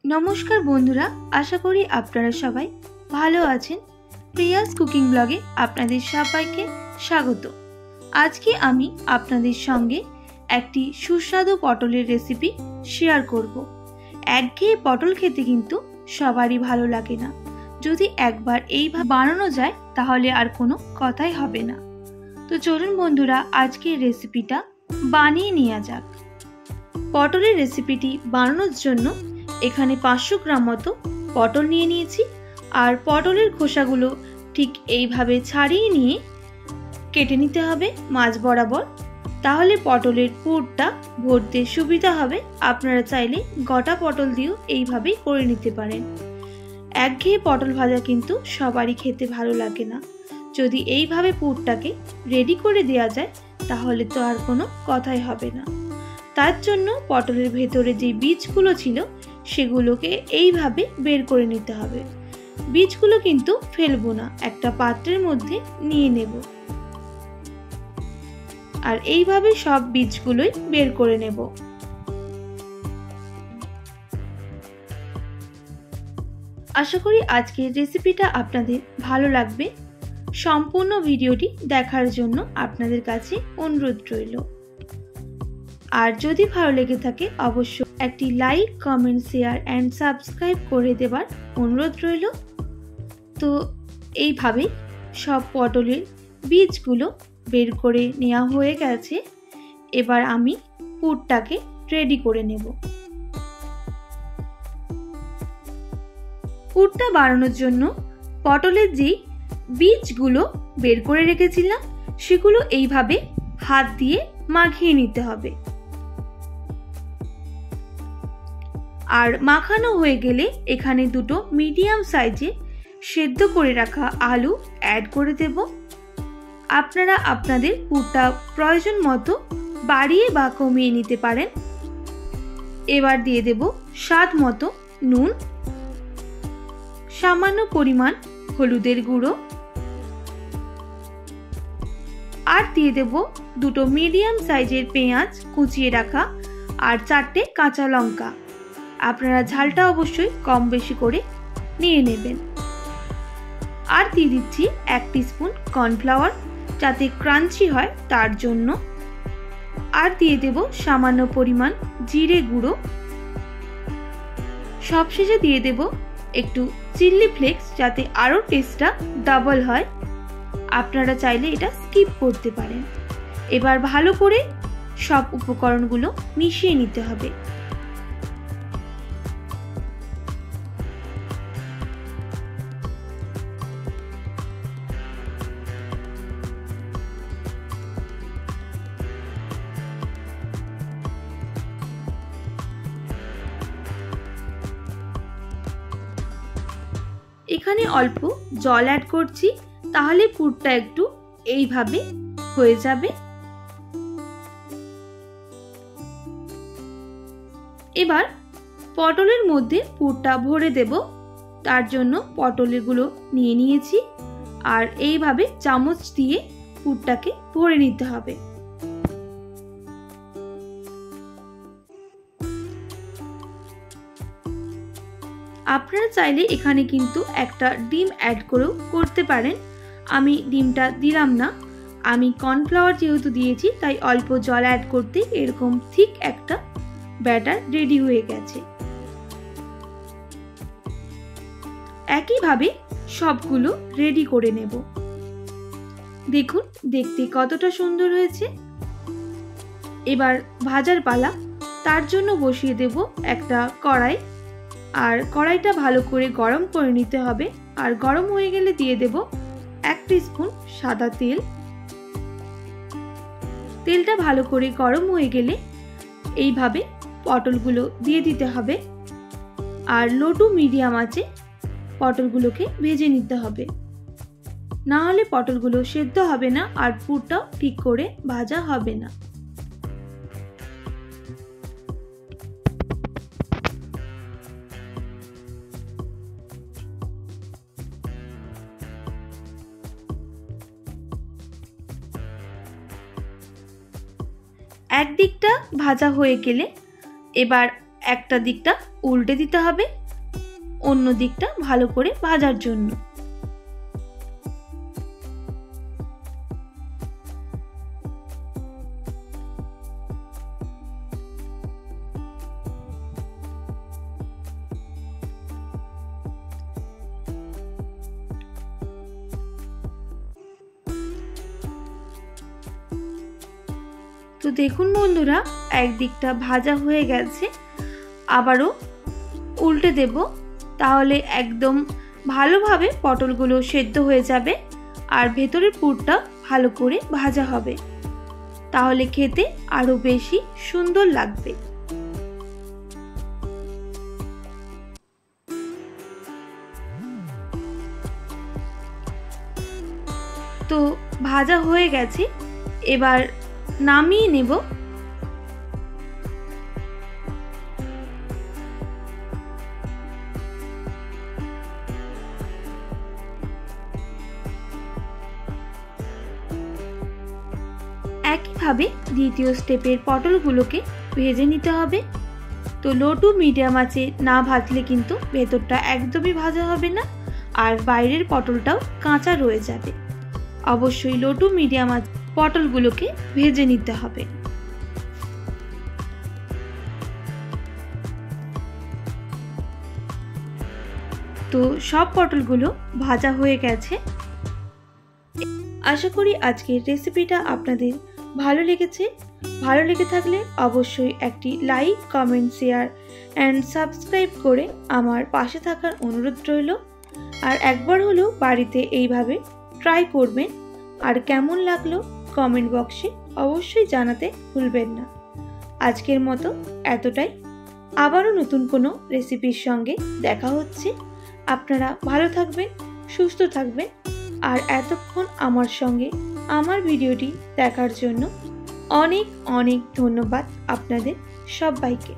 নমস্কার বন্ধুরা, আশা করি আপনারা সবাই ভালো আছেন। প্রিয়াস কুকিং ব্লগে আপনাদের সবাইকে স্বাগত। আজকে আমি আপনাদের সঙ্গে একটি সুস্বাদু পটলের রেসিপি শেয়ার করব। একঘেয়ে পটল খেতে কিন্তু সবারই ভালো লাগে না। যদি একবার এইভাবে বানানো যায় তাহলে আর কোনো কথাই হবে না। তো চলুন বন্ধুরা, আজকের রেসিপিটা বানিয়ে নেওয়া যাক। পটলের রেসিপিটি বানানোর জন্য এখানে 500 গ্রাম মতো পটল নিয়ে নিয়েছি। আর পটলের খোসাগুলো ঠিক এইভাবে ছাড়িয়ে নিয়ে কেটে নিতে হবে মাঝ বরাবর, তাহলে পটলের পুরটা ভরতে সুবিধা হবে। আপনারা চাইলে গোটা পটল দিয়েও এইভাবেই করে নিতে পারেন। একঘেয়ে পটল ভাজা কিন্তু সবারই খেতে ভালো লাগে না। যদি এইভাবে পুরটাকে রেডি করে দেওয়া যায় তাহলে তো আর কোনো কথাই হবে না। তার জন্য পটলের ভেতরে যে বীজগুলো ছিল সেগুলোকে এইভাবে বের করে নিতে হবে। বীজগুলো কিন্তু ফেলবো না, একটা পাত্রের মধ্যে নিয়ে নেব আর এইভাবে সব বীজগুলোই বের করে নেব। আশা করি আজকের রেসিপিটা আপনাদের ভালো লাগবে। সম্পূর্ণ ভিডিওটি দেখার জন্য আপনাদের কাছে অনুরোধ রইল। আর যদি ভালো লেগে থাকে অবশ্যই একটি like, comment, share and subscribe করে দেবার অনুরোধ রইল। তো এইভাবেই সব পটলের বীজগুলো বের করে নেওয়া হয়ে গেছে। এবার আমি পুরটাকে রেডি করে নেব। পুরটা বানানোর জন্য পটলের যে বীজগুলো বের করে রেখেছিলাম সেগুলো এইভাবে হাত দিয়ে মাখিয়ে নিতে হবে। আর মাখানো হয়ে গেলে এখানে দুটো মিডিয়াম সাইজে সেদ্ধ করে রাখা আলু অ্যাড করে দেব। আপনারা আপনাদের পুরটা প্রয়োজন মতো বাড়িয়ে বা কমিয়ে নিতে পারেন। এবার দিয়ে দেব স্বাদ মতো নুন, সামান্য পরিমাণ হলুদের গুঁড়ো, আর দিয়ে দেব দুটো মিডিয়াম সাইজের পেঁয়াজ কুচিয়ে রাখা আর 4টে কাঁচা লঙ্কা। আপনারা ঝালটা অবশ্যই কম বেশি করে নিয়ে নেবেন। আর দিয়ে দিচ্ছি 1 টিস্পুন কর্নফ্লাওয়ার, যাতে ক্রাঞ্চি হয় তার জন্য। আর দিয়ে দেব সামান্য পরিমাণ জিরে গুঁড়ো। সবশেষে দিয়ে দেব একটু চিলি ফ্লেক্স, যাতে আরও টেস্টটা ডাবল হয়। আপনারা চাইলে এটা স্কিপ করতে পারেন। এবার ভালো করে সব উপকরণগুলো মিশিয়ে নিতে হবে। এখানে অল্প জল অ্যাড করছি, তাহলে পুরটা একটু এইভাবে হয়ে যাবে। এবার পটলের মধ্যে পুরটা ভরে দেব। তার জন্য পটলগুলো নিয়ে নিয়েছি আর এইভাবে চামচ দিয়ে পুরটাকে ভরে নিতে হবে। আপনারা চাইলে এখানে কিন্তু একটা ডিম অ্যাড করেও করতে পারেন। আমি ডিমটা দিলাম না, আমি কর্নফ্লাওয়ার যেহেতু দিয়েছি তাই অল্প জল অ্যাড করতে এরকম ঠিক একটা ব্যাটার রেডি হয়ে গেছে। একইভাবে সবগুলো রেডি করে নেব। দেখুন দেখতে কতটা সুন্দর হয়েছে। এবার ভাজার পালা। তার জন্য বসিয়ে দেব একটা কড়াই, আর কড়াইটা ভালো করে গরম করে নিতে হবে। আর গরম হয়ে গেলে দিয়ে দেব 1 টিস্পুন সাদা তেল। তেলটা ভালো করে গরম হয়ে গেলে এইভাবে পটলগুলো দিয়ে দিতে হবে। আর লো টু মিডিয়াম আঁচে পটলগুলোকে ভেজে নিতে হবে, না হলে পটলগুলো সেদ্ধ হবে না আর পুরটাও ঠিক করে ভাজা হবে না। একদিকটা ভাজা হয়ে গেলে এবার একটা দিকটা উল্টে দিতে হবে অন্য দিকটা ভালো করে ভাজার জন্য। তো দেখুন বন্ধুরা, একদিকটা ভাজা হয়ে গেছে, আবারও উল্টে দেব, তাহলে একদম ভালোভাবে পটলগুলো সেদ্ধ হয়ে যাবে আর ভেতরের পুরটা ভালো করে ভাজা হবে, তাহলে খেতে আরো বেশি সুন্দর লাগবে। তো ভাজা হয়ে গেছে, এবার নামিয়ে নেব। একইভাবে দ্বিতীয় স্টেপের পটলগুলোকে ভেজে নিতে হবে। তো লো টু মিডিয়াম আঁচে না ভাজলে কিন্তু ভেতরটা একদমই ভাজা হবে না আর বাইরের পটলটাও কাঁচা রয়ে যাবে। অবশ্যই লো টু মিডিয়াম আঁচে পটলগুলোকে ভেজে নিতে হবে। তো সব পটলগুলো ভাজা হয়ে গেছে। আশা করি আজকের রেসিপিটা আপনাদের ভালো লেগেছে। ভালো লেগে থাকলে অবশ্যই একটি like, comment, share and subscribe করে আমার পাশে থাকার অনুরোধ রইল। আর একবার হলেও বাড়িতে এইভাবে ট্রাই করবেন, আর কেমন লাগলো কমেন্ট বক্সে অবশ্যই জানাতে ভুলবেন না। আজকের মতো এতটাই, আবারও নতুন কোনো রেসিপির সঙ্গে দেখা হচ্ছে। আপনারা ভালো থাকবেন, সুস্থ থাকবেন, আর এতক্ষণ আমার সঙ্গে আমার ভিডিওটি দেখার জন্য অনেক অনেক ধন্যবাদ আপনাদের সবাইকে।